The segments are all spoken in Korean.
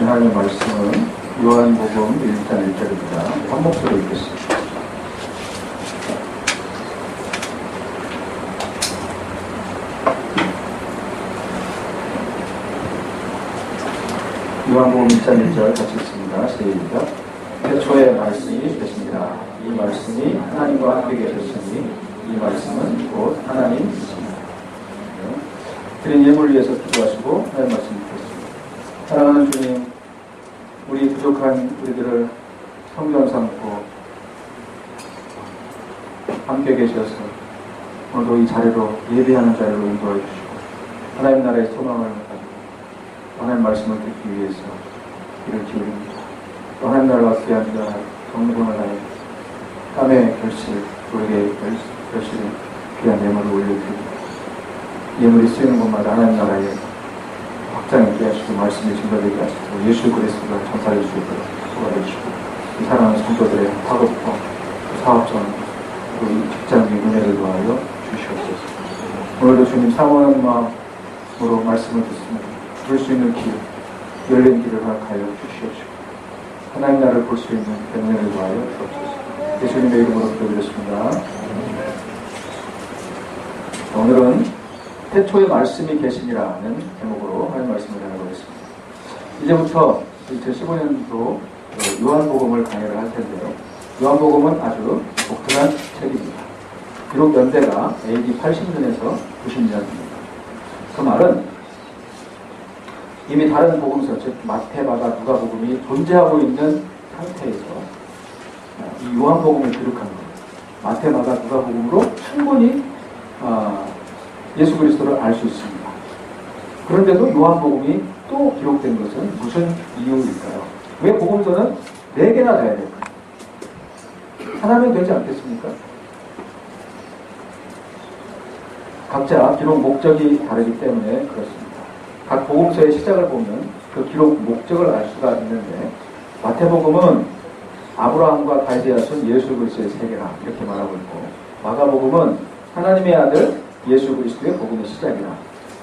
주신 하나님의 말씀은 요한복음 1장 1절입니다. 한 목소리로 읽겠습니다. 요한복음 1장 1절 같이 읽습니다. 시작. 태초에 말씀이 계십니다. 이 말씀이 하나님과 함께 계셨으니 이 말씀은 곧 하나님이십니다. 드린 예물을 위해서 기도하시고 하나님 말씀 듣겠습니다. 사랑하는 주님, 우리 부족한 우리들을 성전 삼고 함께 계셔서 오늘도 이 자리로 예배하는 자리로 인도해 주시고 하나님 나라의 소망을 가지고 하나님 말씀을 듣기 위해서 귀를 기울입니다. 또 하나님 나라가 귀한 자 정성을 다해 땀의 결실, 우리에게 결실에 귀한 예물을 올려드립니다. 예물이 쓰이는 곳마다 하나님 나라의 확장이 있게 하시고 말씀이 증거되게 하시고 예수 그리스도가 전사해 주시고 소화해 주시고 이 사랑하는 성도들의 학업과 사업전 또 이 직장의 은혜를 도하여 주시옵소서. 오늘도 주님 사모하는 마음으로 말씀을 듣습니다. 들을 수 있는 길, 열린 길을 허락하여 주시옵시고 하나님 나라를 볼 수 있는 은혜를 도하여 주옵소서. 예수님의 이름으로 기도드렸습니다. 오늘은 태초에 말씀이 계시니라는 제목으로 하나님 말씀을 전해보겠습니다. 이제부터 2015년도 요한복음을 강의를 할 텐데요. 요한복음은 아주 독특한 책입니다. 비록 연대가 AD 80년에서 90년입니다. 그 말은 이미 다른 복음서, 즉 마태, 마가, 누가복음이 존재하고 있는 상태에서 이 요한복음을 기록한 겁니다. 마태, 마가, 누가복음으로 충분히 예수 그리스도를 알 수 있습니다. 그런데도 요한복음이 또 기록된 것은 무슨 이유일까요? 왜 복음서는 4개나 돼야 될까요? 하나면 되지 않겠습니까? 각자 기록 목적이 다르기 때문에 그렇습니다. 각 복음서의 시작을 보면 그 기록 목적을 알 수가 있는데 마태복음은 아브라함과 다윗의 자손 예수 그리스도의 세계라 이렇게 말하고 있고 마가복음은 하나님의 아들 예수 그리스도의 복음의 시작이라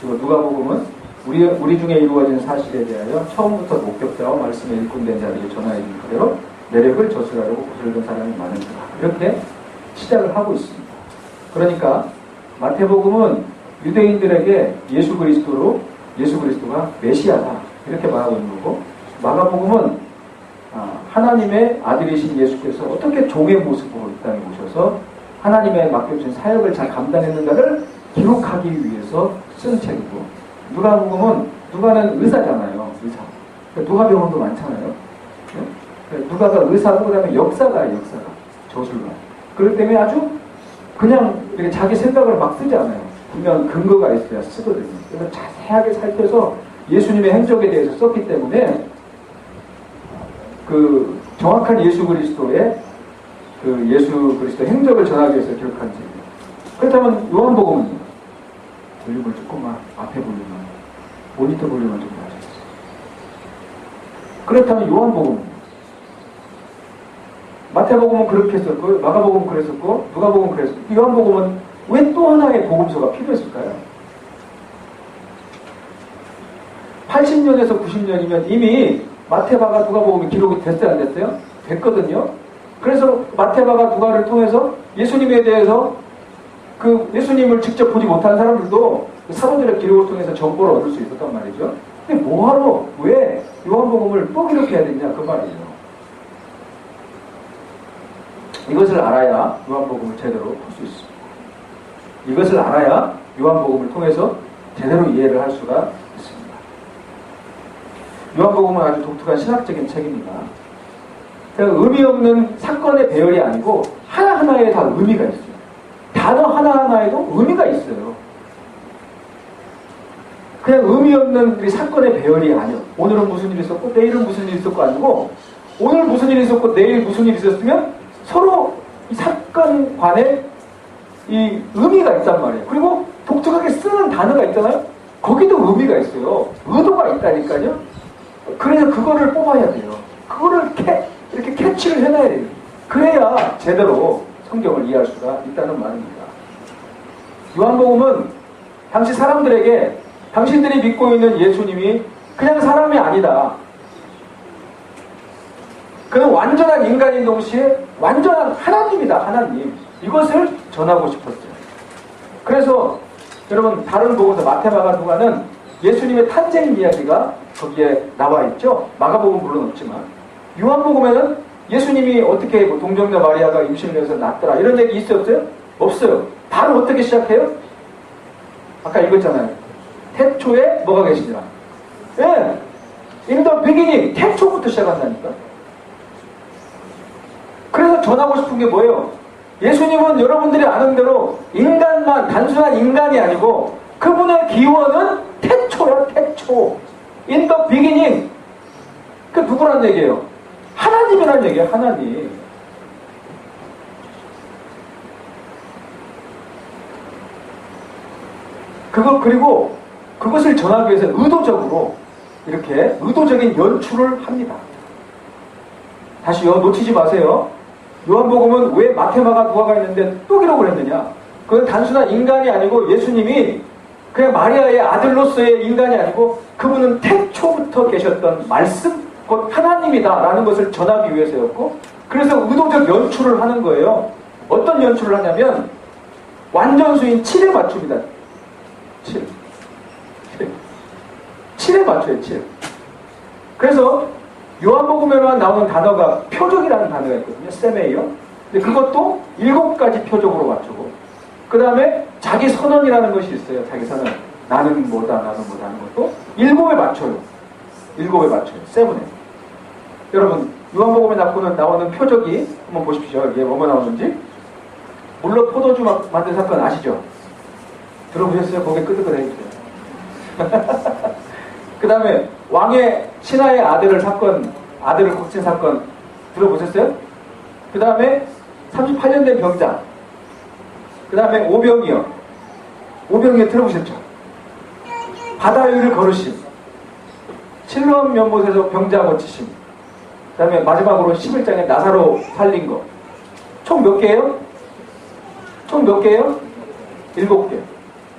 그리고 누가복음은 우리 중에 이루어진 사실에 대하여 처음부터 목격자와 말씀에 일꾼된 자들이 전하여진 그대로 내력을 저술하려고 고슬던 사람이 많은가 이렇게 시작을 하고 있습니다. 그러니까 마태복음은 유대인들에게 예수 그리스도가 메시아다 이렇게 말하고 있는 거고 마가복음은 하나님의 아들이신 예수께서 어떻게 종의 모습으로 이 땅에 오셔서 하나님의 맡겨주신 사역을 잘 감당했는가를 기록하기 위해서 쓴 책이고 누가복음은 누가는 의사잖아요. 의사. 누가병원도 많잖아요. 누가가 의사고 그다음에 역사가예요. 저술가. 그렇기 때문에 아주 그냥 이렇게 자기 생각을 막 쓰지 않아요. 분명 근거가 있어야 쓰거든요. 그래서 자세하게 살펴서 예수님의 행적에 대해서 썼기 때문에 그 정확한 예수 그리스도의 행적을 전하기 위해서 기록한 책이에요. 그렇다면 요한복음은 볼륨을 조금만 앞에 볼륨만 모니터 볼륨을 좀 낮춰주세요. 그렇다면 요한복음은 마태복음은 그렇게 썼고 마가복음은 그랬었고 누가복음은 그랬었고 요한복음은 왜 또 하나의 복음서가 필요했을까요? 80년에서 90년이면 이미 마태, 마가, 누가복음이 기록이 됐어요? 안 됐어요? 됐거든요. 그래서 마태, 마가, 누가를 통해서 예수님에 대해서 예수님을 직접 보지 못한 사람들도 사도들의 기록을 통해서 정보를 얻을 수 있었단 말이죠. 근데 뭐하러 왜 요한복음을 또 기록해야 되냐 그 말이에요. 이것을 알아야 요한복음을 제대로 볼 수 있습니다. 이것을 알아야 요한복음을 통해서 제대로 이해를 할 수가 있습니다. 요한복음은 아주 독특한 신학적인 책입니다. 그러니까 의미 없는 사건의 배열이 아니고 하나하나에 다 의미가 있어요. 단어 하나하나에도 의미가 있어요. 그냥 의미 없는 사건의 배열이 아니에요. 오늘은 무슨 일이 있었고 내일은 무슨 일이 있었고 아니고 오늘 무슨 일이 있었고 내일 무슨 일이 있었으면 서로 이 사건 관에 이 의미가 있단 말이에요. 그리고 독특하게 쓰는 단어가 있잖아요. 거기도 의미가 있어요. 의도가 있다니까요. 그래서 그거를 뽑아야 돼요. 그거를 이렇게 캐치를 해놔야 돼요. 그래야 제대로 성경을 이해할 수가 있다는 말입니다. 요한복음은 당시 사람들에게 당신들이 믿고 있는 예수님이 그냥 사람이 아니다. 그는 완전한 인간인 동시에 완전한 하나님이다. 하나님. 이것을 전하고 싶었어요. 그래서 여러분 다른 복음서 마태, 마가, 누가는 예수님의 탄생 이야기가 거기에 나와 있죠. 마가복음 물론 없지만 요한복음에는 예수님이 어떻게 동정녀 마리아가 임신을 해서 낳더라 이런 얘기 있었어요? 없어요. 바로 어떻게 시작해요? 아까 읽었잖아요. 태초에 뭐가 계시니라. 예. In the beginning. 태초부터 시작한다니까. 그래서 전하고 싶은 게 뭐예요? 예수님은 여러분들이 아는 대로 인간만, 단순한 인간이 아니고 그분의 기원은 태초야, 태초. In the beginning. 그 누구란 얘기예요? 하나님이란 얘기예요, 하나님. 그리고 그것을 전하기 위해서 의도적으로 이렇게 의도적인 연출을 합니다. 다시 놓치지 마세요. 요한복음은 왜 마태, 마가, 누가가 있는데 또 기록을 했느냐? 그건 단순한 인간이 아니고 예수님이 그냥 마리아의 아들로서의 인간이 아니고 그분은 태초부터 계셨던 말씀, 곧 하나님이다라는 것을 전하기 위해서였고, 그래서 의도적 연출을 하는 거예요. 어떤 연출을 하냐면 완전수인 7에 맞춥니다. 7에 맞춰요, 7. 그래서 요한복음에만 나오는 단어가 표적이라는 단어가 있거든요. 세메이요. 근데 그것도 7가지 표적으로 맞추고, 그 다음에 자기 선언이라는 것이 있어요. 자기 선언. 나는 뭐다, 나는 뭐다 하는 것도 7에 맞춰요. 7에 맞춰요. 7에. 여러분, 요한복음에 나오는 표적이 한번 보십시오. 이게 뭐가 나오는지. 물론 포도주 만든 사건 아시죠? 들어보셨어요? 고개 끄덕끄덕해주세요. 그 다음에 왕의 신하의 아들을 곡친 사건 들어보셨어요? 그 다음에 38년 된 병자. 그 다음에 오병이어 들어보셨죠? 바다 위를 걸으심. 실로암 연못에서 병자 고치심. 그 다음에 마지막으로 11장에 나사로 살린 거. 총 몇 개예요? 총 몇 개예요? 7개.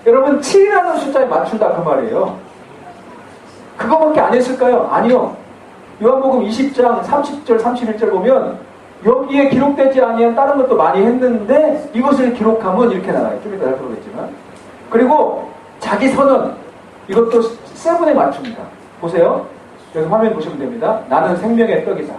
여러분 7이라는 숫자에 맞춘다 그 말이에요. 그거밖에 안 했을까요? 아니요. 요한복음 20장 30절 31절 보면 여기에 기록되지 아니한 다른 것도 많이 했는데 이것을 기록하면 이렇게 나와요. 좀 이따 살펴보겠지만. 그리고 자기 선언, 이것도 7에 맞춥니다. 보세요. 여기 화면 보시면 됩니다. 나는 생명의 떡이다.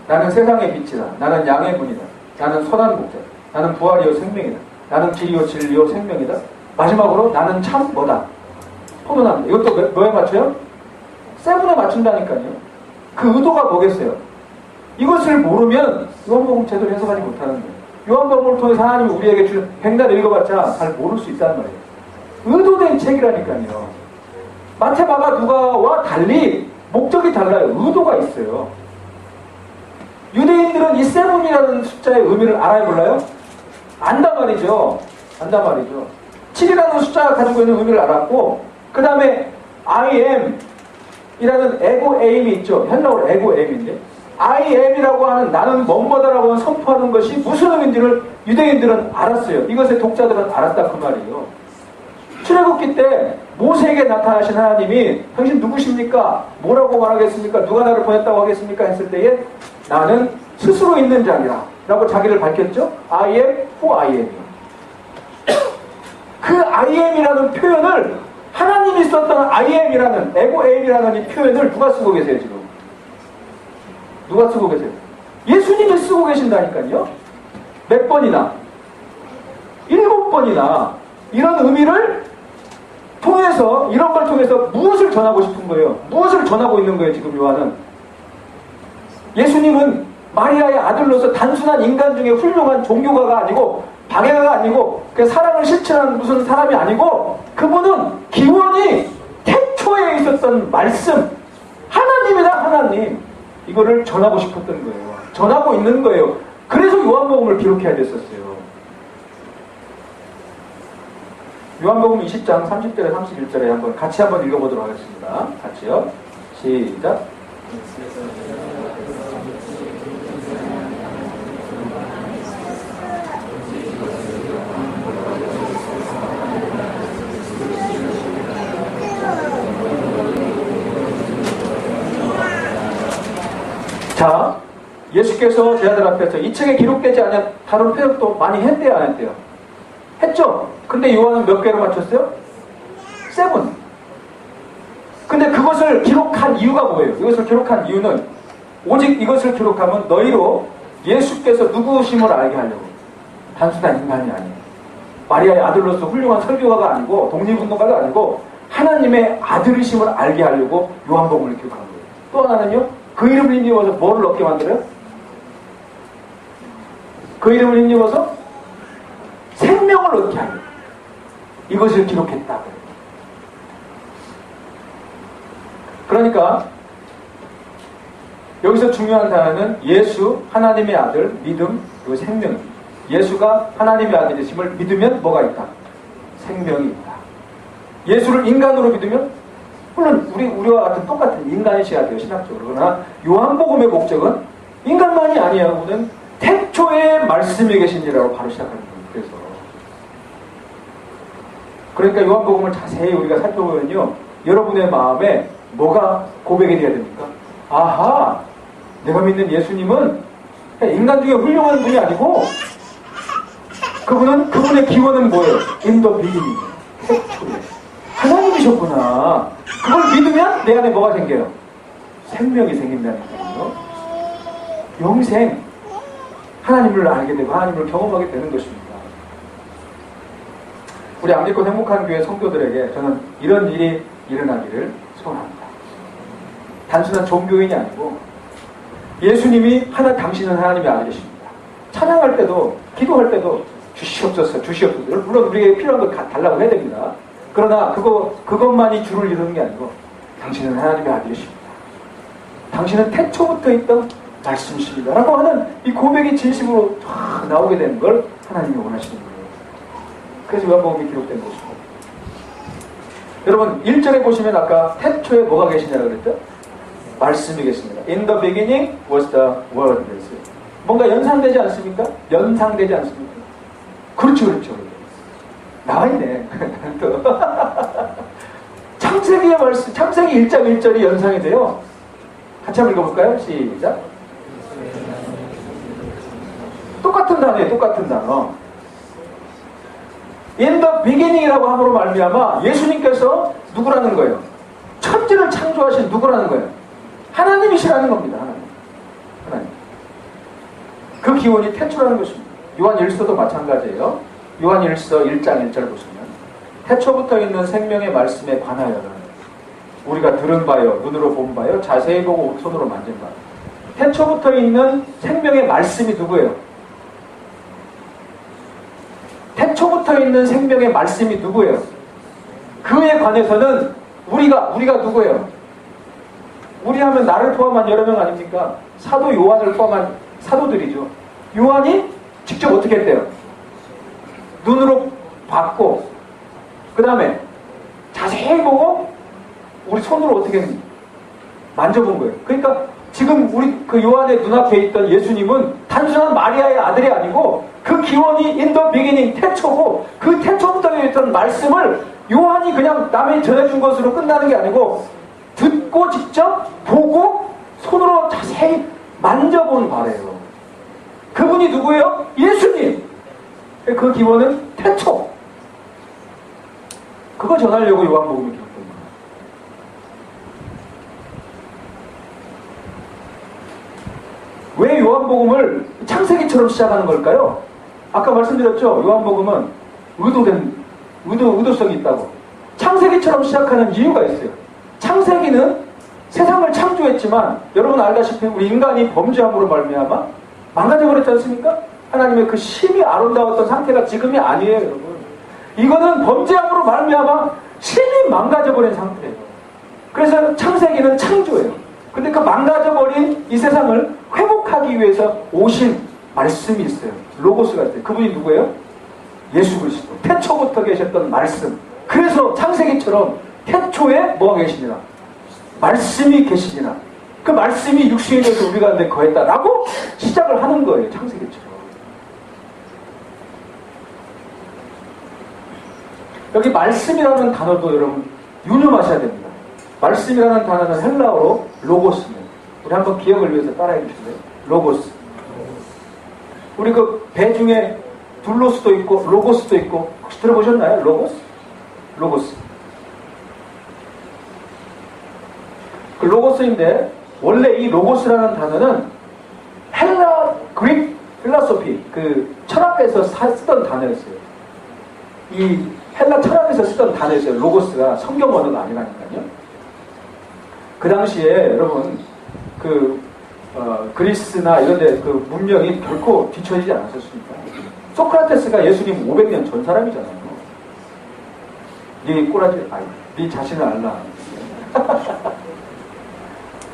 나는 세상의 빛이다. 나는 양의 문이다. 나는 선한 목자. 나는 부활이요 생명이다. 나는 길이요 진리요 생명이다. 마지막으로 나는 참 뭐다. 포도나무. 이것도 뭐에 맞춰요? 7에 맞춘다니까요. 그 의도가 뭐겠어요? 이것을 모르면 요한복음 제대로 해석하지 못하는 거예요. 요한복음을 통해서 하나님이 우리에게 주는 백날 읽어봤자 잘 모를 수 있다는 말이에요. 의도된 책이라니까요. 마태, 마가, 누가와 달리 목적이 달라요. 의도가 있어요. 유대인들은 이 7이라는 숫자의 의미를 알아요, 몰라요? 안단 말이죠. 7이라는 숫자가 가지고 있는 의미를 알았고, 그 다음에 I am 이라는 에고 에임이 있죠. 헬라어로 에고 에임인데 I am이라고 하는 나는 뭐뭐다라고 선포하는 것이 무슨 의미인지를 유대인들은 알았어요. 이것의 독자들은 알았다 그 말이에요. 출애굽기 때 모세에게 나타나신 하나님이 당신 누구십니까? 뭐라고 말하겠습니까? 누가 나를 보냈다고 하겠습니까? 했을 때에 나는 스스로 있는 자니라 라고 자기를 밝혔죠. I am who I am. 그 I am이라는 표현을 하나님이 썼던 I am이라는 에고 am이라는 이 표현을 누가 쓰고 계세요 지금? 누가 쓰고 계세요? 예수님이 쓰고 계신다니까요. 몇 번이나? 7번이나 이런 의미를 통해서, 이런 걸 통해서 무엇을 전하고 싶은 거예요? 무엇을 전하고 있는 거예요 지금 요한은? 예수님은 마리아의 아들로서 단순한 인간 중에 훌륭한 종교가가 아니고 방해가가 아니고 그 사랑을 실천하는 무슨 사람이 아니고 그분은 기원이 태초에 있었던 말씀, 하나님이다 하나님. 이거를 전하고 싶었던 거예요. 전하고 있는 거예요. 그래서 요한복음을 기록해야 됐었어요. 요한복음 20장 30절에 31절에 같이 한번 읽어보도록 하겠습니다. 같이요. 시작. 자, 예수께서 제자들 앞에서 이 책에 기록되지 않은 다른 표현도 많이 했대요, 안 했대요? 했죠? 근데 요한은 몇 개로 맞췄어요? 7. 근데 그것을 기록한 이유가 뭐예요? 이것을 기록한 이유는 오직 이것을 기록하면 너희로 예수께서 누구심을 알게 하려고. 단순한 인간이 아니에요. 마리아의 아들로서 훌륭한 설교가가 아니고 독립운동가가 아니고 하나님의 아들이심을 알게 하려고 요한복음을 기록한 거예요. 또 하나는요, 그 이름을 힘입어서 뭐를 얻게 만들어요? 그 이름을 힘입어서 생명을 얻게 하려고. 이것을 기록했다고요. 그러니까 여기서 중요한 단어는 예수, 하나님의 아들, 믿음, 그리고 생명입니다. 예수가 하나님의 아들이심을 믿으면 뭐가 있다? 생명이 있다. 예수를 인간으로 믿으면 물론 우리와 같은 똑같은 인간이셔야 돼요, 신학적으로. 그러나 요한복음의 목적은 인간만이 아니에요. 그는 태초에 말씀이 계신이라고 바로 시작하는 거예요. 그러니까 요한복음을 자세히 우리가 살펴보면요, 여러분의 마음에 뭐가 고백이 돼야 됩니까? 아하, 내가 믿는 예수님은 인간 중에 훌륭한 분이 아니고 그분의 기원은 뭐예요? In the beginning. 태초에 하나님이셨구나. 그걸 믿으면 내 안에 뭐가 생겨요? 생명이 생긴다는 거예요. 영생. 하나님을 알게 되고 하나님을 경험하게 되는 것입니다. 우리 안리권 행복한 교회 성도들에게 저는 이런 일이 일어나기를 소원합니다. 단순한 종교인이 아니고 예수님이 당신은 하나님의 아들이십니다. 찬양할 때도 기도할 때도 주시옵소서. 물론 우리에게 필요한 걸 달라고 해야 됩니다. 그러나 그것만이 주를 이루는 게 아니고 당신은 하나님의 아들이십니다. 당신은 태초부터 있던 말씀이십니다. 라고 하는 이 고백이 진심으로 나오게 되는 걸 하나님이 원하시는 거예요. 그래서 요한복음이 기록된 것이고. 여러분 1절에 보시면 아까 태초에 뭐가 계시냐고 그랬죠? 말씀이 계십니다. In the beginning was the word. 뭔가 연상되지 않습니까? 연상되지 않습니까? 그렇죠. 나와있네. 창세기의 말씀, 창세기 1장 1절이 연상이 돼요. 같이 한번 읽어볼까요? 시작. 똑같은 단어예요. 똑같은 단어. In the beginning이라고 함으로 말미암아 예수님께서 누구라는 거예요? 천지를 창조하신 누구라는 거예요? 하나님이시라는 겁니다. 하나님. 그 기원이 태초라는 것입니다. 요한 1서도 마찬가지예요. 요한 1서 1장 1절 보시면 태초부터 있는 생명의 말씀에 관하여는 우리가 들은 바요, 눈으로 본 바요, 자세히 보고 손으로 만진 바요. 태초부터 있는 생명의 말씀이 누구예요? 태초부터 있는 생명의 말씀이 누구예요? 그에 관해서는 우리가 누구예요? 우리 하면 나를 포함한 여러 명 아닙니까? 사도 요한을 포함한 사도들이죠. 요한이 직접 어떻게 했대요? 눈으로 봤고 그 다음에 자세히 보고 우리 손으로 어떻게 만져본 거예요. 그러니까 지금 우리 그 요한의 눈앞에 있던 예수님은 단순한 마리아의 아들이 아니고 그 기원이 in the beginning, 태초고 그 태초부터 있던 말씀을 요한이 그냥 남이 전해준 것으로 끝나는 게 아니고 듣고 직접 보고 손으로 자세히 만져본 바래요. 그분이 누구예요? 예수님. 그 기원은 태초. 그거 전하려고 요한복음이 기록된 거예요. 왜 요한복음을 창세기처럼 시작하는 걸까요? 아까 말씀드렸죠. 요한복음은 의도성이 있다고. 창세기처럼 시작하는 이유가 있어요. 창세기는 세상을 창조했지만 여러분 알다시피 우리 인간이 범죄함으로 말미암아 망가져버렸지 않습니까? 하나님의 그 심히 아름다웠던 상태가 지금이 아니에요, 여러분. 이거는 범죄함으로 말미암아 심히 망가져버린 상태예요. 그래서 창세기는 창조예요. 근데 그 망가져버린 이 세상을 회복하기 위해서 오신 말씀이 있어요. 로고스가 있어요. 그분이 누구예요? 예수 그리스도. 태초부터 계셨던 말씀. 그래서 창세기처럼 태초에 뭐가 계시니라? 말씀이 계시니라. 그 말씀이 육신이 돼서 우리 가운데 거했다라고 시작을 하는 거예요. 창세기처럼. 여기 말씀이라는 단어도 여러분 유념하셔야 됩니다. 말씀이라는 단어는 헬라어로 로고스입니다. 우리 한번 기억을 위해서 따라해 주실래요? 로고스. 우리 그 배 중에 둘로스도 있고 로고스도 있고 혹시 들어보셨나요? 로고스. 그 로고스인데 원래 이 로고스라는 단어는 그릭 필라소피 그 철학에서 쓰던 단어였어요. 이 헬라 철학에서 쓰던 단어였어요. 로고스가 성경 언어가 아니라니까요. 그 당시에 여러분 그리스나 이런데 그 문명이 결코 뒤처지지 않았었습니까? 소크라테스가 예수님 500년 전 사람이잖아요. 네 자신을 알라.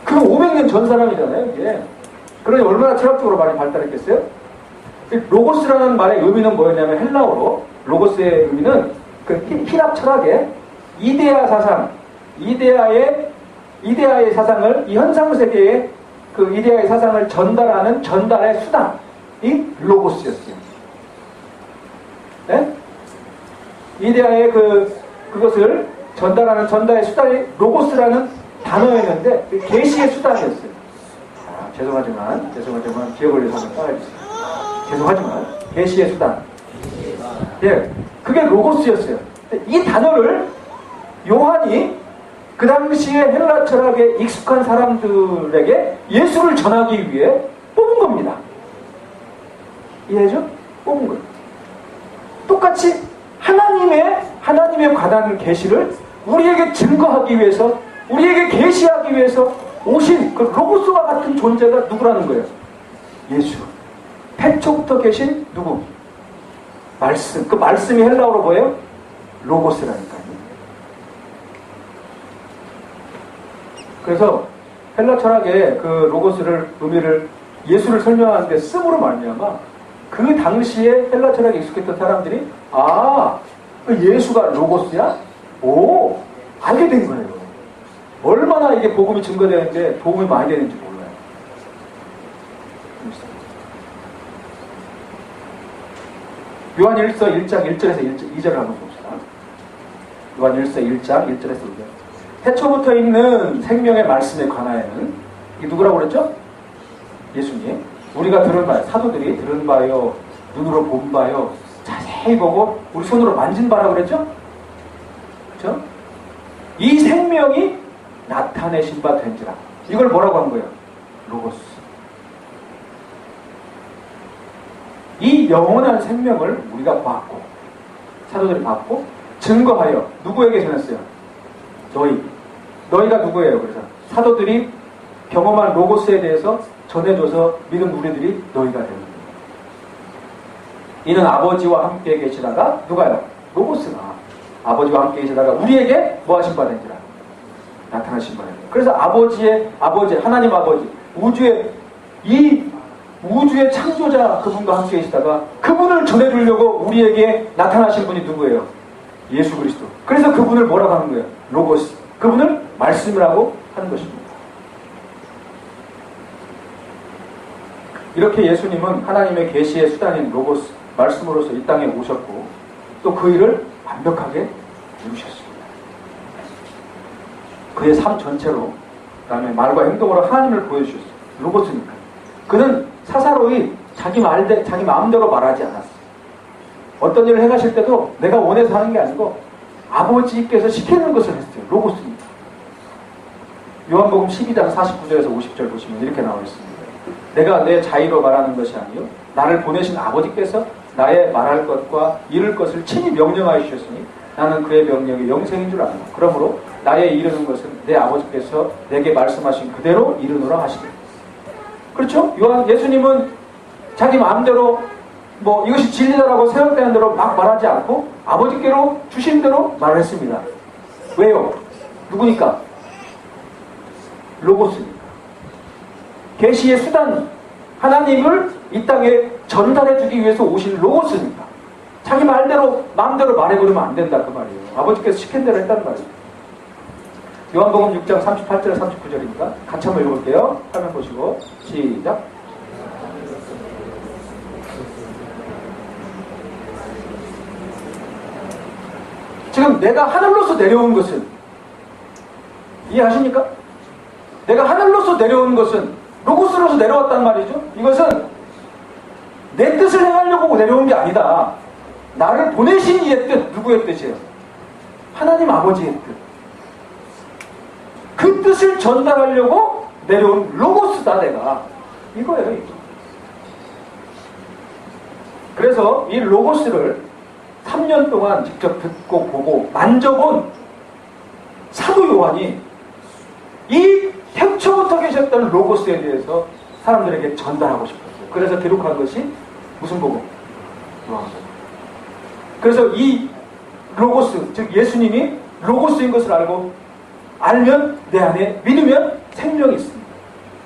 그 500년 전 사람이잖아요, 이게. 그러니 얼마나 철학적으로 많이 발달했겠어요? 로고스라는 말의 의미는 뭐였냐면 헬라어로 로고스의 의미는 그 히랍 철학의 이데아 사상, 이데아의 사상을 이 현상 세계에 그 이데아의 사상을 전달하는 전달의 수단이 로고스였어요. 네? 이데아의 그것을 전달하는 전달의 수단이 로고스라는 단어였는데 계시의 수단이었어요. 죄송하지만 기억을 위해서 한번 따라해주세요. 죄송하지만 계시의 수단. 예, 그게 로고스였어요. 이 단어를 요한이 그 당시에 헬라 철학에 익숙한 사람들에게 예수를 전하기 위해 뽑은 겁니다. 이해죠? 뽑은 거예요. 똑같이 하나님의 관한 계시를 우리에게 증거하기 위해서, 우리에게 계시하기 위해서 오신 그 로고스와 같은 존재가 누구라는 거예요? 예수. 태초부터 계신 누구? 말씀. 그 말씀이 헬라어로 뭐예요? 로고스라니까요. 그래서 헬라 철학의 그 로고스를 의미를 예수를 설명하는데 씀으로 말미암아 그 당시에 헬라 철학에 익숙했던 사람들이 그 예수가 로고스야? 오, 알게 된 거예요. 얼마나 이게 복음이 증거되는데 도움이 많이 되는지 몰라요. 요한일서 1장 1절에서 2절을 한번 봅시다. 요한일서 1장 1절에서 2절. 태초부터 있는 생명의 말씀에 관하여는 이게 누구라고 그랬죠? 예수님. 우리가 들은 바요, 사도들이 들은 바요, 눈으로 본 바요, 자세히 보고 우리 손으로 만진 바라고 그랬죠? 그렇죠? 이 생명이 나타내신 바 된지라. 이걸 뭐라고 한 거예요? 로고스. 이 영원한 생명을 우리가 봤고, 사도들이 봤고, 증거하여 누구에게 전했어요? 너희가 누구예요? 그래서 사도들이 경험한 로고스에 대해서 전해줘서 믿은 우리들이 너희가 되는 거예요. 이는 아버지와 함께 계시다가 누가요? 로고스가 아버지와 함께 계시다가 우리에게 뭐 하신 바 된지라. 나타나신 바예요. 그래서 아버지, 하나님 아버지, 우주의 창조자 그분과 함께 계시다가 그분을 전해주려고 우리에게 나타나신 분이 누구예요? 예수 그리스도. 그래서 그분을 뭐라고 하는 거예요? 로고스. 그분을 말씀이라고 하는 것입니다. 이렇게 예수님은 하나님의 계시의 수단인 로고스, 말씀으로서 이 땅에 오셨고 또 그 일을 완벽하게 이루셨습니다. 그의 삶 전체로, 그 다음에 말과 행동으로 하나님을 보여주셨어요. 로고스니까. 그는 사사로이 자기 마음대로 말하지 않았어요. 어떤 일을 행하실 때도 내가 원해서 하는 게 아니고 아버지께서 시키는 것을 했어요. 로고스입니다. 요한복음 12장 49절에서 50절 보시면 이렇게 나와 있습니다. 내가 내 자의로 말하는 것이 아니요 나를 보내신 아버지께서 나의 말할 것과 이룰 것을 친히 명령하여 주셨으니 나는 그의 명령이 영생인 줄 아노라. 그러므로 나의 이르는 것은 내 아버지께서 내게 말씀하신 그대로 이르노라 하시되. 그렇죠? 예수님은 자기 마음대로 이것이 진리다라고 생각되는 대로 막 말하지 않고 아버지께로 주신 대로 말을 했습니다. 왜요? 누구니까? 로고스니까. 계시의 수단, 하나님을 이 땅에 전달해주기 위해서 오신 로고스니까. 자기 마음대로 말해버리면 안 된다 그 말이에요. 아버지께서 시킨 대로 했단 말이에요. 요한복음 6장 38절 39절입니다. 같이 한번 읽어볼게요. 화면 보시고 시작. 지금 내가 하늘로서 내려온 것은 이해하십니까? 내가 하늘로서 내려온 것은 로고스로서 내려왔단 말이죠. 이것은 내 뜻을 행하려고 내려온 게 아니다. 나를 보내신 이의 뜻, 누구의 뜻이에요? 하나님 아버지의 뜻. 그 뜻을 전달하려고 내려온 로고스다 내가. 이거예요. 이거. 그래서 이 로고스를 3년 동안 직접 듣고 보고 만져본 사도 요한이 이 태초부터 계셨던 로고스에 대해서 사람들에게 전달하고 싶었어요. 그래서 기록한 것이 무슨 복음? 요한복음. 그래서 이 로고스, 즉 예수님이 로고스인 것을 알면 내 안에 믿으면 생명이 있습니다.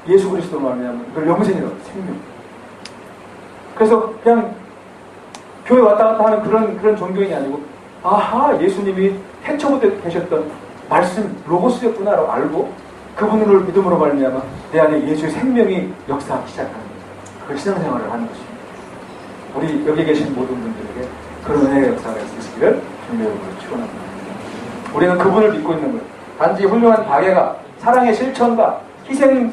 예수 그리스도로 말하면 그걸 영생이라고 생명. 그래서 그냥 교회 왔다 갔다 하는 그런 종교인이 아니고, 아하, 예수님이 태초부터 계셨던 말씀 로고스였구나라고 알고 그분을 믿음으로 말미암아 내 안에 예수의 생명이 역사하기 시작하는 거예요. 그 신앙생활을 하는 것입니다. 우리 여기 계신 모든 분들에게 그런 은혜의 역사가 있으시기를 주님의 이름으로 축원합니다. 우리는 그분을 믿고 있는 거예요. 단지 훌륭한 박애가 사랑의 실천과 희생의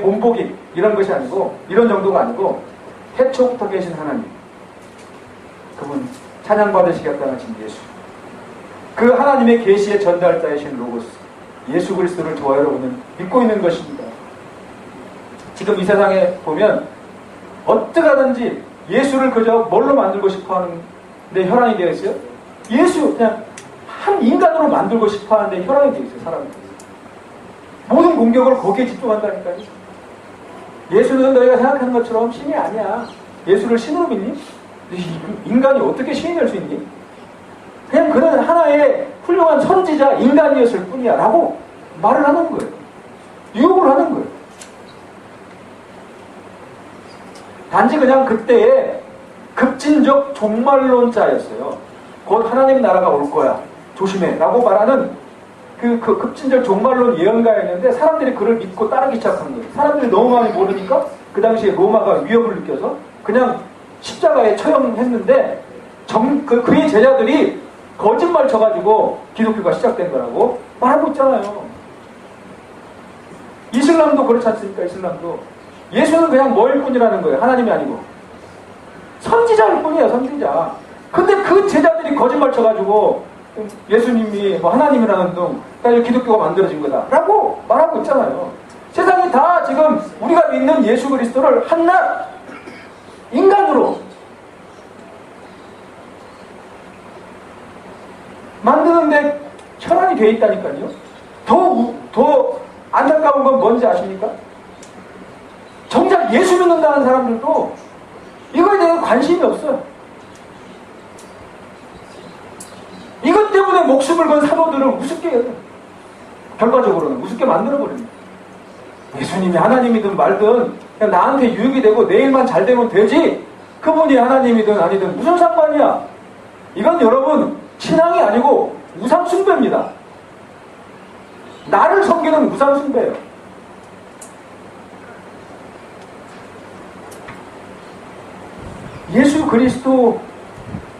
본보기 이런 것이 아니고, 이런 정도가 아니고, 태초부터 계신 하나님, 그분 찬양받으시겠다는 신 예수, 그 하나님의 계시의 전달자이신 로고스 예수 그리스도를 저와 여러분은 믿고 있는 것입니다. 지금 이 세상에 보면 어떻게 하든지 예수를 그저 뭘로 만들고 싶어하는 데 혈안이 되어 있어요. 예수 그냥 한 인간으로 만들고 싶어하는데 혈안이 되어 있어요. 사람이. 모든 공격을 거기에 집중한다니까요. 예수는 너희가 생각하는 것처럼 신이 아니야. 예수를 신으로 믿니? 인간이 어떻게 신이 될 수 있니? 그냥 그는 하나의 훌륭한 선지자 인간이었을 뿐이야 라고 말을 하는 거예요. 유혹을 하는 거예요. 단지 그냥 그때의 급진적 종말론자였어요. 곧 하나님 나라가 올 거야, 조심해 라고 말하는 그 급진적 종말론 예언가였는데, 사람들이 그를 믿고 따르기 시작한 거예요. 사람들이 너무 많이 모르니까 그 당시에 로마가 위협을 느껴서 그냥 십자가에 처형했는데, 그의 제자들이 거짓말 쳐가지고 기독교가 시작된 거라고 말하고 있잖아요. 이슬람도 그렇지 않습니까? 이슬람도 예수는 그냥 뭐일 뿐이라는 거예요. 하나님이 아니고 선지자일 뿐이에요. 선지자. 근데 그 제자들이 거짓말 쳐가지고 예수님이 하나님이라는 등 기독교가 만들어진 거다 라고 말하고 있잖아요. 세상이 다 지금 우리가 믿는 예수 그리스도를 한낱 인간으로 만드는데 혈안이 되어 있다니까요. 더 안타까운 건 뭔지 아십니까? 정작 예수 믿는다는 사람들도 이거에 대해 관심이 없어요. 이것 때문에 목숨을 건 사도들을 우습게 해요. 결과적으로는 우습게 만들어버립니다. 예수님이 하나님이든 말든 그냥 나한테 유익이 되고 내일만 잘 되면 되지, 그분이 하나님이든 아니든 무슨 상관이야. 이건 여러분 신앙이 아니고 우상숭배입니다. 나를 섬기는 우상숭배예요. 예수 그리스도,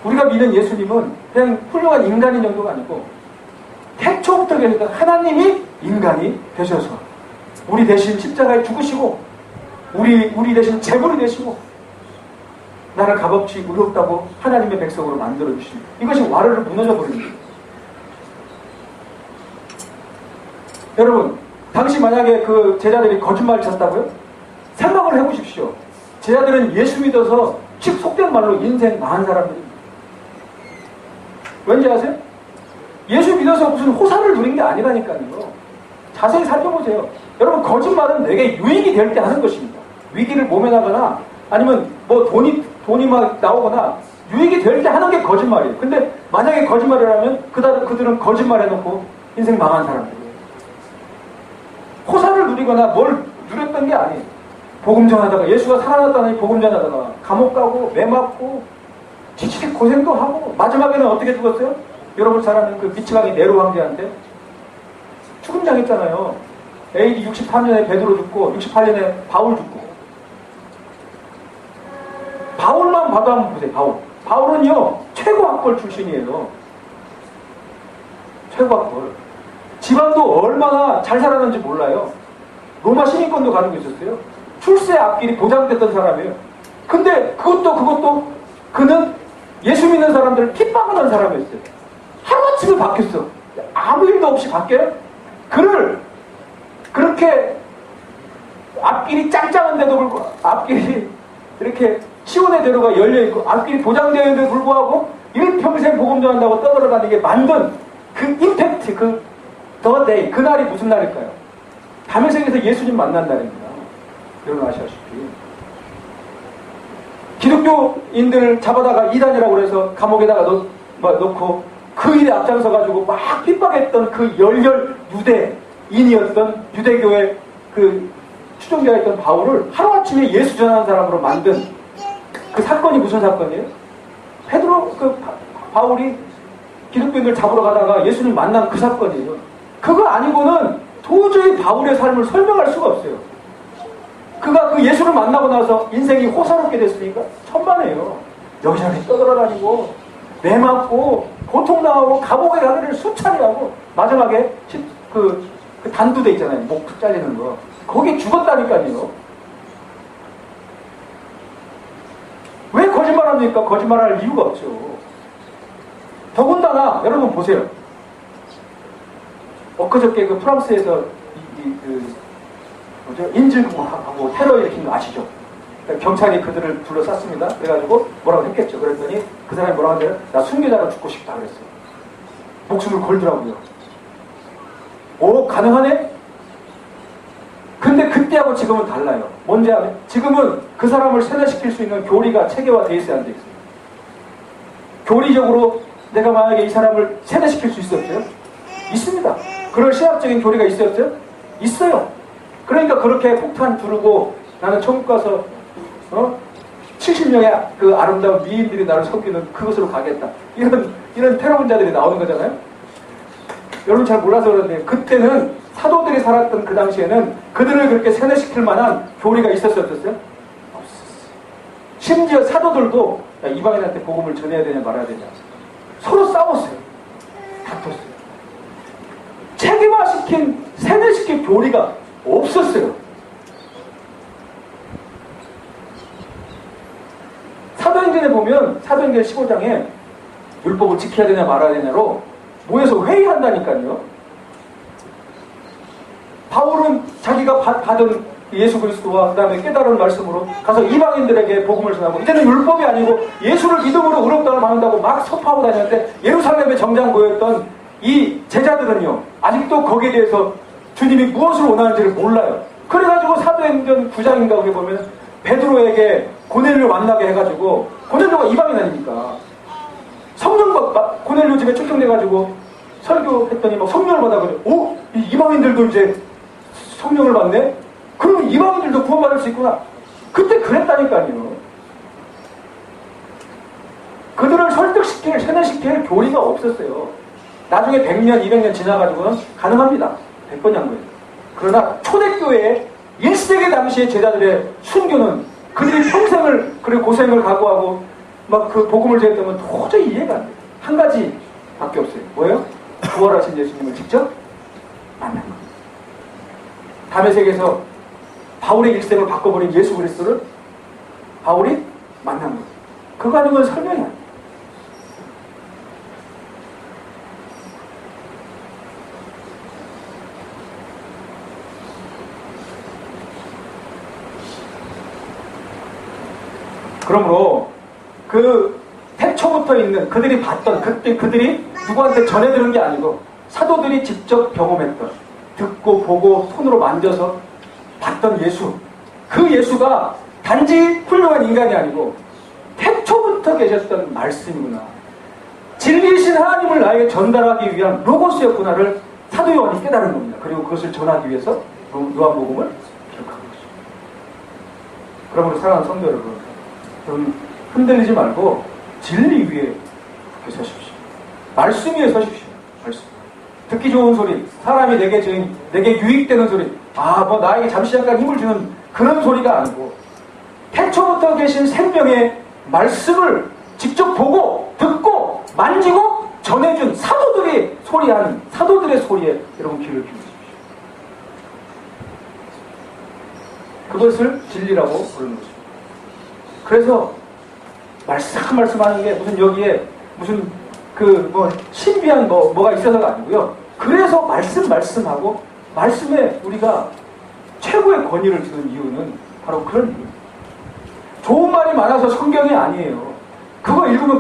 우리가 믿는 예수님은 그냥 훌륭한 인간인 정도가 아니고 태초부터 계셨던 하나님이 인간이 되셔서 우리 대신 십자가에 죽으시고 우리 대신 제물이 되시고 나를 값없이 의롭다고 하나님의 백성으로 만들어주십니다. 이것이 와르르 무너져 버립니다. 여러분, 당시 만약에 그 제자들이 거짓말을 쳤다고요? 생각을 해보십시오. 제자들은 예수 믿어서 속된 말로 인생 망한 사람들입니다. 왠지 아세요? 예수 믿어서 무슨 호사를 누린 게 아니라니까요. 자세히 살펴보세요. 여러분, 거짓말은 내게 유익이 될 때 하는 것입니다. 위기를 모면하거나 아니면 돈이 막 나오거나 유익이 될 때 하는 게 거짓말이에요. 근데 만약에 거짓말이라면 그들은 거짓말 해놓고 인생 망한 사람들이에요. 호사를 누리거나 뭘 누렸던 게 아니에요. 복음 전하다가, 예수가 살아났다니 복음 전하다가 감옥 가고 매 맞고 지치게 고생도 하고 마지막에는 어떻게 죽었어요? 여러분 잘 아는 그 미치광이 네로 황제한테 죽음 당했잖아요. AD 64년에 베드로 죽고 68년에 바울 죽고. 바울만 봐도 한번 보세요. 바울은요 최고 학벌 출신이에요. 최고 학벌. 집안도 얼마나 잘 살았는지 몰라요. 로마 시민권도 가지고 있었어요. 출세 앞길이 보장됐던 사람이에요. 근데 그것도 그는 예수 믿는 사람들을 핍박하는 사람이었어요. 하루아침에 바뀌었어. 아무 일도 없이 바뀌어요? 그를 그렇게 앞길이 짱짱한데도 불구하고, 앞길이 이렇게 시온의 대로가 열려있고 앞길이 보장되어 있는데도 불구하고 일평생 복음 전한다고 떠돌아다니게 만든 그 임팩트, 더 데이, 그날이 무슨 날일까요? 다메섹에서 예수님 만난 날입니다. 여러분 아시다시피 기독교인들을 잡아다가 이단이라고 그래서 감옥에다가 넣고 그 일에 앞장서가지고 막 핍박했던 그 열렬 유대인이었던 유대교의 그 추종자였던 바울을 하루아침에 예수 전하는 사람으로 만든 그 사건이 무슨 사건이에요? 바울이 기독교인들 잡으러 가다가 예수님 만난 그 사건이에요. 그거 아니고는 도저히 바울의 삶을 설명할 수가 없어요. 그가 그 예수를 만나고 나서 인생이 호사롭게 됐으니까 천만에요. 여기저기 떠돌아다니고 매 맞고 고통당하고 감옥에 가기를 수차례 하고 마지막에 그 단두대 있잖아요. 목 툭 잘리는 거. 거기 죽었다니까요. 왜 거짓말합니까? 거짓말할 이유가 없죠. 더군다나 여러분 보세요. 엊그저께 그 프랑스에서 인질하고 테러 일으킨 거 아시죠? 그러니까 경찰이 그들을 둘러쌌습니다. 그래가지고 뭐라고 했겠죠. 그랬더니 그 사람이 뭐라고 하냐면 나 순교자로 죽고 싶다 그랬어요. 목숨을 걸더라고요. 오, 가능하네? 근데 그때하고 지금은 달라요. 뭔지 아면 지금은 그 사람을 세뇌시킬 수 있는 교리가 체계화되어 있어야 안 돼 있어요. 교리적으로 내가 만약에 이 사람을 세뇌시킬 수 있었어요? 있습니다. 그럴 신학적인 교리가 있었어요? 있어요. 그러니까 그렇게 폭탄 두르고 나는 천국 가서 70명의 그 아름다운 미인들이 나를 섬기는 그것으로 가겠다. 이런 테러분자들이 나오는 거잖아요. 여러분 잘 몰라서 그런데 그때는 사도들이 살았던 그 당시에는 그들을 그렇게 세뇌시킬 만한 교리가 있었어요? 없었어요? 없었어요. 심지어 사도들도 이방인한테 복음을 전해야 되냐 말아야 되냐 서로 싸웠어요. 다퉜어요. 체계화시킨 세뇌시킨 교리가 없었어요. 사도행전에 보면 사도행전 15장에 율법을 지켜야 되냐 말아야 되냐로 모여서 회의한다니까요. 바울은 자기가 받은 예수 그리스도와 그 다음에 깨달은 말씀으로 가서 이방인들에게 복음을 전하고 이제는 율법이 아니고 예수를 믿음으로 의롭다를 받는다고 막 선포하고 다녔는데 예루살렘의 정장고였던 이 제자들은요 아직도 거기에 대해서 주님이 무엇을 원하는지를 몰라요. 그래가지고 사도행전 9장인가 거기 보면 베드로에게 고넬료 만나게 해가지고 고넬료가 이방인 아닙니까? 성령 고넬료 집에 초청돼가지고 설교했더니 막 성령을 받아가지고 오? 이 이방인들도 이제 성령을 받네? 그러면 이방인들도 구원받을 수 있구나. 그때 그랬다니까요. 그들을 설득시킬, 세뇌시킬 교리가 없었어요. 나중에 100년, 200년 지나가지고는 가능합니다. 100번 양보해요. 그러나 초대교회의 1세기 당시의 제자들의 순교는 그들이 평생을 그리고 고생을 각오하고 막 그 복음을 전했다면 도저히 이해가 안 돼요. 한 가지 밖에 없어요. 뭐예요? 부활하신 예수님을 직접 만난 겁니다. 다메섹에서 바울의 일생을 바꿔버린 예수 그리스도를 바울이 만난 거예요. 그거 아니면 설명이 안 돼요. 그러므로 그 태초부터 있는 그들이 봤던 그때 그들이 누구한테 전해들은 게 아니고 사도들이 직접 경험했던 듣고 보고 손으로 만져서 봤던 예수, 그 예수가 단지 훌륭한 인간이 아니고 태초부터 계셨던 말씀이구나, 진리이신 하나님을 나에게 전달하기 위한 로고스였구나를 사도 요한이 깨달은 겁니다. 그리고 그것을 전하기 위해서 요한복음을 기록한 것입니다. 그러므로 사랑하는 성도 여러분, 흔들리지 말고 진리 위에 서십시오. 말씀 위에 서십시오. 말씀. 듣기 좋은 소리, 사람이 내게 유익되는 소리, 뭐 나에게 잠시 잠깐 힘을 주는 그런 소리가 아니고 태초부터 계신 생명의 말씀을 직접 보고 듣고 만지고 전해준 사도들이 소리하는 사도들의 소리에 여러분 귀를 기울이십시오. 그것을 진리라고 부르는 것입니다. 그래서 말씀하는 게 무슨 여기에 무슨 신비한 뭐가 있어서가 아니고요. 그래서 말씀하고 말씀에 우리가 최고의 권위를 주는 이유는 바로 그런 이유입니다. 좋은 말이 많아서 성경이 아니에요. 그거 읽으면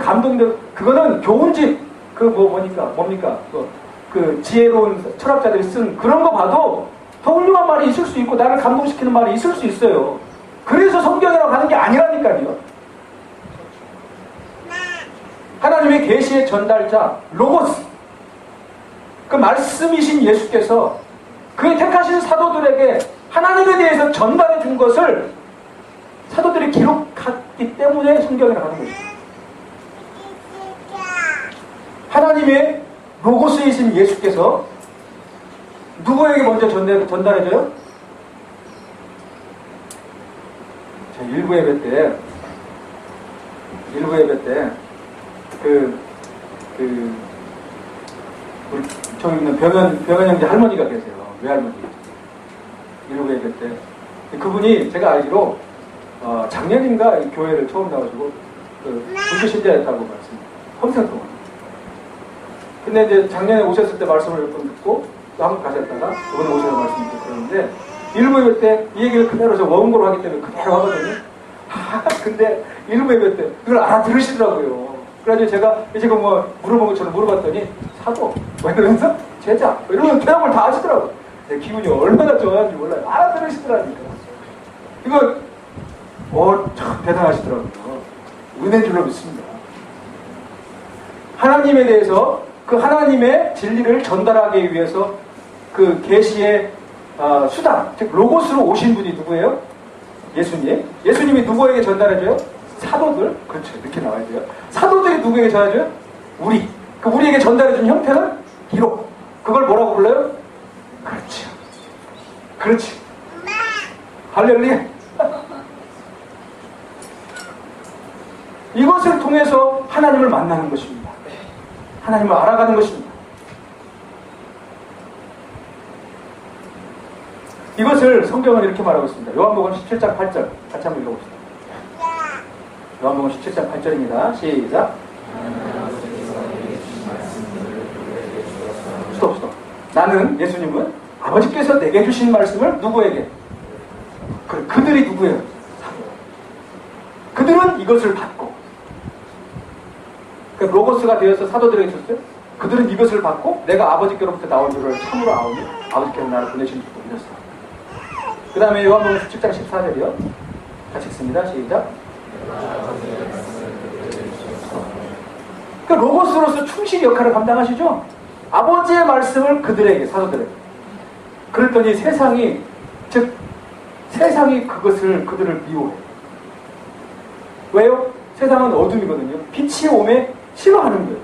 그거는 교훈집 뭡니까 지혜로운 철학자들이 쓴 그런 거 봐도 더 훌륭한 말이 있을 수 있고 나를 감동시키는 말이 있을 수 있어요. 그래서 성경이라고 하는 게 아니라니까요. 하나님의 계시의 전달자 로고스, 그 말씀이신 예수께서 그의 택하신 사도들에게 하나님에 대해서 전달해 준 것을 사도들이 기록했기 때문에 성경이라고 하는 것입니다. 하나님의 로고스이신 예수께서 누구에게 먼저 전달해줘요? 일부 예배 때 저기 있는 병현 형제 할머니가 계세요. 외할머니. 일부 예배 때 그분이 제가 알기로 작년인가 이 교회를 처음 나와가지고 불교 신자였다고 말씀합니다. 평생 동안. 근데 이제 작년에 오셨을 때 말씀을 몇 번 듣고 또 한 번 가셨다가 이번에 오셔서 말씀 듣고 그러는데 일부 예배 때 이 얘기를 그대로 저 원고로 하기 때문에 그대로 하거든요. 근데 일부 예배 때 그걸 알아들으시더라고요. 그래가지고 제가 지금 물어본 것처럼 물어봤더니 사도 이러면서 제자 이러면 대답을 다 하시더라고요. 내 기분이 얼마나 좋아하는지 몰라요. 알아들으시더라니까. 이거 참 대단하시더라고요. 은혜인 줄로 믿습니다. 하나님에 대해서 그 하나님의 진리를 전달하기 위해서 그 계시의 수단, 즉 로고스로 오신 분이 누구예요? 예수님. 예수님이 누구에게 전달해줘요? 사도들. 그렇죠. 이렇게 나와야 돼요. 사도들이 누구에게 전달해줘요? 우리. 그 우리에게 전달해준 형태는 기록. 그걸 뭐라고 불러요? 그렇죠. 그렇지. 할렐루야. 이것을 통해서 하나님을 만나는 것입니다. 하나님을 알아가는 것입니다. 이것을 성경은 이렇게 말하고 있습니다. 요한복음 17장 8절 같이 한번 읽어봅시다. 요한복음 17장 8절입니다. 시작. 스톱. 나는 예수님은 아버지께서 내게 주신 말씀을 누구에게? 그들이 누구예요? 그들은 이것을 받고 로고스가 되어서 사도들에게 줬어요. 그들은 이것을 받고 내가 아버지께로부터 나온 줄을 참으로 아오니 아버지께서 나를 보내신 줄도 믿었어. 그 다음에 요한복음 17장 14절이요. 같이 읽습니다. 시작. 그 로고스로서 충실히 역할을 감당하시죠. 아버지의 말씀을 그들에게, 사도들에게. 그랬더니 세상이 그들을 미워해. 왜요? 세상은 어둠이거든요. 빛이 오매 싫어하는 거예요.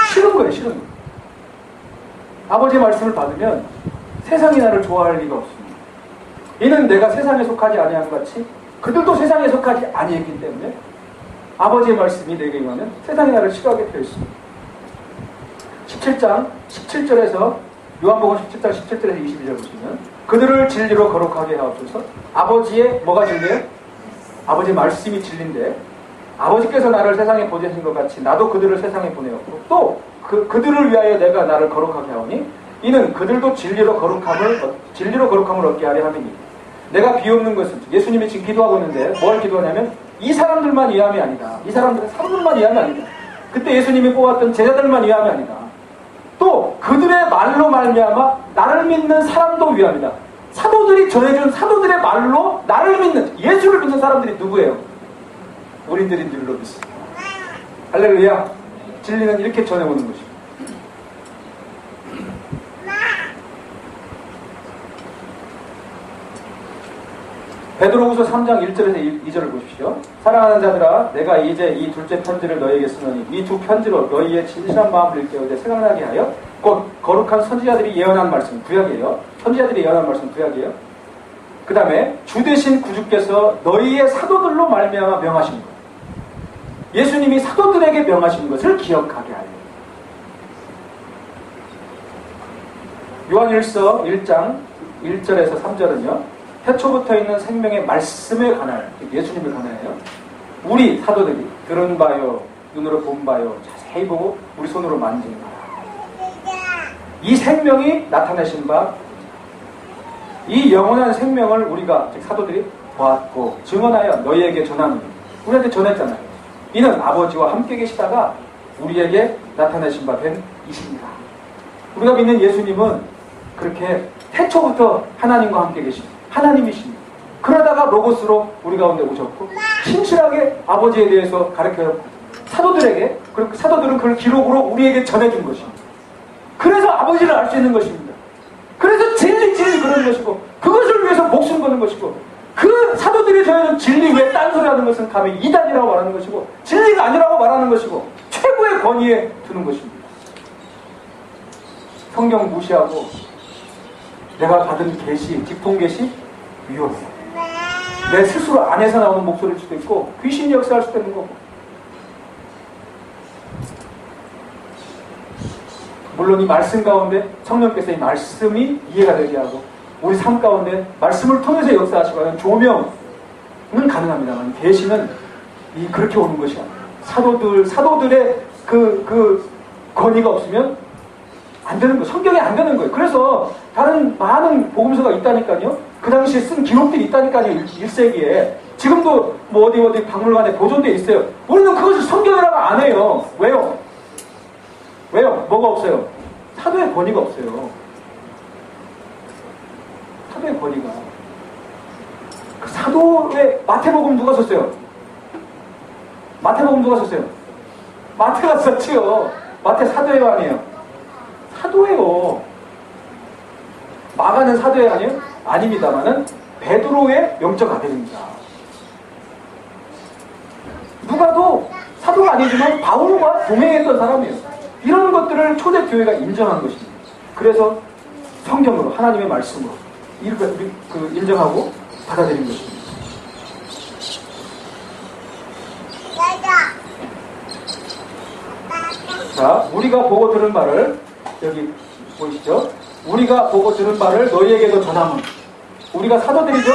싫은 거예요. 아버지의 말씀을 받으면 세상이 나를 좋아할 리가 없습니다. 이는 내가 세상에 속하지 아니한 것 같이 그들도 세상에 속하지 아니했기 때문에 아버지의 말씀이 내게 임하면 세상이 나를 싫어하게 되어 있습니다. 17장 17절에서 요한복음 17장 17절에서 22절 보시면 그들을 진리로 거룩하게 하옵소서. 아버지의 뭐가 진리예요? 아버지의 말씀이 진리인데 아버지께서 나를 세상에 보내신 것 같이 나도 그들을 세상에 보내었고 또 그들을 위하여 내가 나를 거룩하게 하오니 이는 그들도 진리로 거룩함을 얻게 하려 함이니 내가 비옵는 것은 예수님이 지금 기도하고 있는데 뭘 기도하냐면 이 사람들만 위함이 아니다. 이 사람들만 위함이 아니다. 그때 예수님이 뽑았던 제자들만 위함이 아니다. 또 그들의 말로 말미암아 나를 믿는 사람도 위함이다. 사도들이 전해준 사도들의 말로 나를 믿는 예수를 믿는 사람들이 누구예요? 우리들인 줄로 믿습니다. 할렐루야. 진리는 이렇게 전해오는 것입니다. 베드로후서 3장 1절에서 2절을 보십시오. 사랑하는 자들아 내가 이제 이 둘째 편지를 너희에게 쓰노니 이 두 편지로 너희의 진실한 마음을 일깨우되 생각나게 하여 곧 거룩한 선지자들이 예언한 말씀 구약이에요. 선지자들이 예언한 말씀 구약이에요. 그 다음에 주 되신 구주께서 너희의 사도들로 말미암아 명하신 것. 예수님이 사도들에게 명하신 것을 기억하게 하여. 요한일서 1장 1절에서 3절은요. 태초부터 있는 생명의 말씀에 관하여, 예수님을 관하여 우리 사도들이 들은 바요, 눈으로 본 바요, 자세히 보고 우리 손으로 만진 바, 이 생명이 나타내신 바, 이 영원한 생명을 우리가, 즉 사도들이 보았고 증언하여 너희에게 전하노니, 우리한테 전했잖아요. 이는 아버지와 함께 계시다가 우리에게 나타내신 바 된 이십니다. 우리가 믿는 예수님은 그렇게 태초부터 하나님과 함께 계신 하나님이십니다. 그러다가 로고스로 우리 가운데 오셨고 신실하게 아버지에 대해서 가르쳐 사도들에게, 그리고 사도들은 그걸 기록으로 우리에게 전해준 것입니다. 그래서 아버지를 알 수 있는 것입니다. 그래서 진리 그런 것이고, 그것을 위해서 목숨 거는 것이고, 그 사도들이 전해준 진리 외에 딴소리 하는 것은 감히 이단이라고 말하는 것이고, 진리가 아니라고 말하는 것이고, 최고의 권위에 두는 것입니다. 성경 무시하고 내가 받은 계시, 직통 계시 위험해. 내 스스로 안에서 나오는 목소리일 수도 있고 귀신이 역사할 수도 있는 거고, 물론 이 말씀 가운데 성령께서 이 말씀이 이해가 되게 하고 우리 삶 가운데 말씀을 통해서 역사하시고 조명은 가능합니다만, 계시는 그렇게 오는 것이 아니에요. 사도들의 그 권위가 없으면 안 되는 거예요. 성경이 안 되는 거예요. 그래서 다른 많은 복음서가 있다니까요. 그 당시에 쓴 기록들이 있다니까요. 1세기에. 지금도 뭐 어디 박물관에 보존되어 있어요. 우리는 그것을 성경이라고 안 해요. 왜요? 뭐가 없어요? 사도의 권위가 없어요. 사도의 권위가. 그 사도의 마태복음 누가 썼어요? 마태복음 누가 썼어요? 마태가 썼지요. 마태 사도예요, 아니에요? 사도예요. 마가는 사도예요, 아니에요? 아닙니다만은 베드로의 영적 아들입니다. 누가도 사도가 아니지만 바울과 동행했던 사람이에요. 이런 것들을 초대교회가 인정한 것입니다. 그래서 성경으로, 하나님의 말씀으로 이렇게 인정하고 받아들인 것입니다. 자, 우리가 보고 들은 바를, 여기 보이시죠? 우리가 보고 들은 바를 너희에게도 전함은, 우리가 사도들이죠?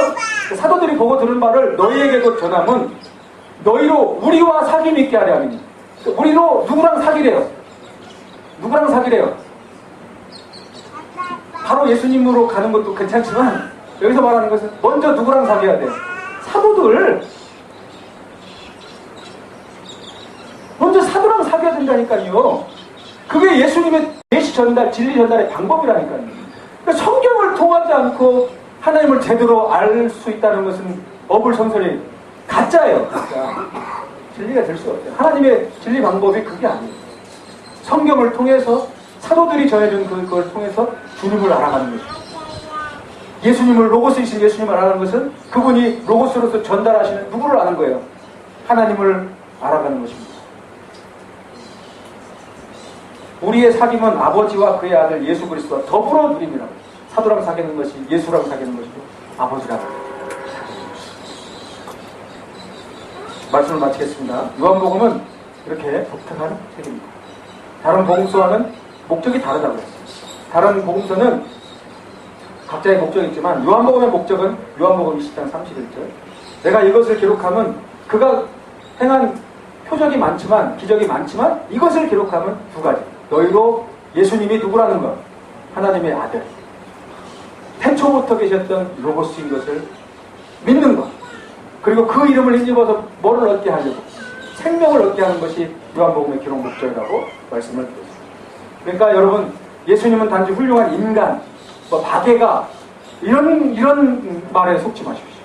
사도들이 보고 들은 바를 너희에게도 전함은 너희로 우리와 사귐 있게 하려 함이니. 우리로 누구랑 사귀래요? 누구랑 사귀래요? 바로 예수님으로 가는 것도 괜찮지만 여기서 말하는 것은 먼저 누구랑 사귀어야 돼요? 사도들. 먼저 사도랑 사귀어야 된다니까요. 그게 예수님의 계시 전달, 진리 전달의 방법이라니까요. 그러니까 성경을 통하지 않고 하나님을 제대로 알 수 있다는 것은 어불성설이 가짜예요. 가짜. 진리가 될 수 없어요. 하나님의 진리 방법이 그게 아니에요. 성경을 통해서, 사도들이 전해준 그걸 통해서 주님을 알아가는 것입니다. 예수님을, 로고스이신 예수님을 알아가는 것은 그분이 로고스로서 전달하시는 누구를 아는 거예요? 하나님을 알아가는 것입니다. 우리의 사귐은 아버지와 그의 아들 예수 그리스도와 더불어 누림이라고. 사도랑 사귀는 것이 예수랑 사귀는 것이고 아버지랑. 말씀을 마치겠습니다. 요한복음은 이렇게 독특한 책입니다. 다른 복음서와는 목적이 다르다고 했어요. 다른 복음서는 각자의 목적이 있지만 요한복음의 목적은 요한복음 20장 31절. 내가 이것을 기록하면 그가 행한 표적이 많지만, 기적이 많지만 이것을 기록하면 두 가지. 너희로 예수님이 누구라는 것, 하나님의 아들, 태초부터 계셨던 로고스인 것을 믿는 것, 그리고 그 이름을 힘입어서 뭐를 얻게 하려고, 생명을 얻게 하는 것이 요한복음의 기록 목적이라고 말씀을 드렸습니다. 그러니까 여러분, 예수님은 단지 훌륭한 인간, 박애가 이런 말에 속지 마십시오.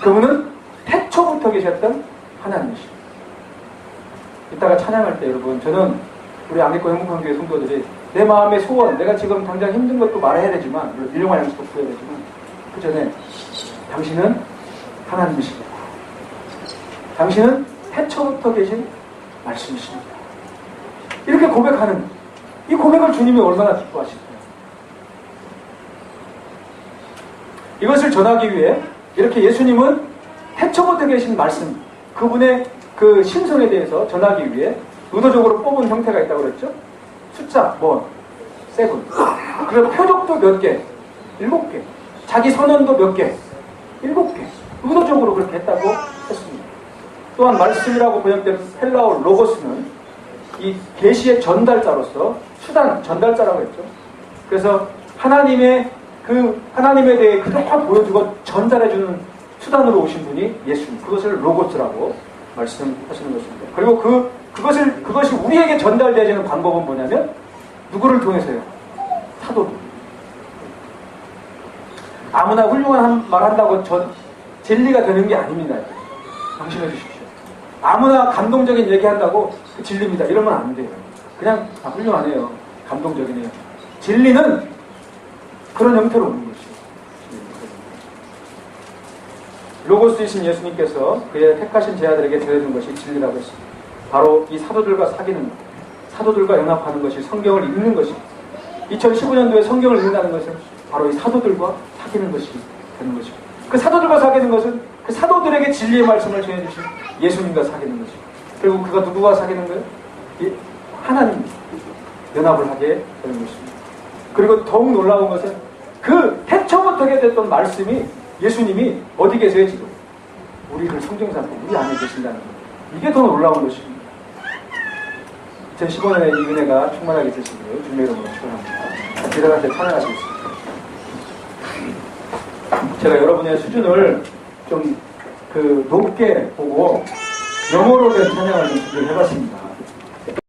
그분은 태초부터 계셨던 하나님이십니다. 이따가 찬양할 때 여러분, 저는 우리 안개꽃 행복한교회 성도들이 내 마음의 소원, 내가 지금 당장 힘든 것도 말해야 되지만, 물론 일용할 양식도 구해야 되지만, 그 전에 당신은 하나님이십니다. 당신은 태초부터 계신 말씀이십니다. 이렇게 고백하는, 이 고백을 주님이 얼마나 기뻐하실까요? 이것을 전하기 위해 이렇게 예수님은 태초부터 계신 말씀, 그분의 그 신성에 대해서 전하기 위해 의도적으로 뽑은 형태가 있다고 그랬죠? 숫자, 7. 그래서 표적도 몇 개? 7개. 자기 선언도 몇 개? 7개. 의도적으로 그렇게 했다고 했습니다. 또한 말씀이라고 번역된 헬라어 로고스는 이 계시의 전달자로서 수단, 전달자라고 했죠. 그래서 하나님에 대해 그동안 보여주고 전달해주는 수단으로 오신 분이 예수님. 그것을 로고스라고 말씀하시는 것입니다. 그리고 그것이 우리에게 전달되어지는 방법은 뭐냐면 누구를 통해서요? 사도들. 아무나 훌륭한 말 한다고 진리가 되는 게 아닙니다. 방심해 주십시오. 아무나 감동적인 얘기 한다고 그 진리입니다. 이러면 안 돼요. 그냥 훌륭하네요. 감동적이네요. 진리는 그런 형태로 오는 것이죠. 로고스이신 예수님께서 그의 택하신 제자들에게 보여준 것이 진리라고 했습니다. 바로 이 사도들과 사귀는 것, 사도들과 연합하는 것이 성경을 읽는 것입니다. 2015년도에 성경을 읽는다는 것은 바로 이 사도들과 사귀는 것이 되는 것입니다. 그 사도들과 사귀는 것은 그 사도들에게 진리의 말씀을 전해주신 예수님과 사귀는 것입니다. 그리고 그가 누구와 사귀는 거예요? 하나님 연합을 하게 되는 것입니다. 그리고 더욱 놀라운 것은 그 태초 못하게 됐던 말씀이 예수님이 어디 계세요 지금? 우리를 성경상 우리 안에 계신다는 것. 이게 더 놀라운 것입니다. 2015년에 이 은혜가 충만하게 되시기를 주님의 이름으로 축원합니다. 기도할 때 찬양하시겠습니다. 제가 여러분의 수준을 좀 높게 보고 영어로 된 찬양을 좀 준비를 해봤습니다.